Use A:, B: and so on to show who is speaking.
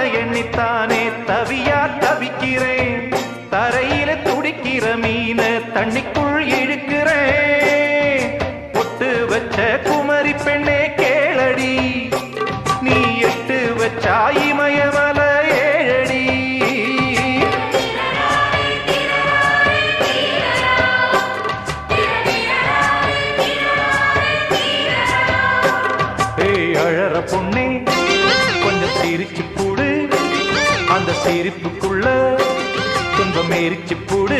A: உன்னை எண்ணித்தானே தவியா தவிக்கிறேன் தரையில துடிக்கிற மீன தண்ணிக்குள் இழுக்கிறேன் ஒட்டு வச்ச குமரி பெண்ணே கேளடி நீ எட்டு வச்சா இமயமல ஏழடி ஏய் அழற பொண்ணே கொஞ்சம் சிரிச்சு போடு அந்த சிரிப்புக்குள்ள துன்பம் எரிச்சு போடு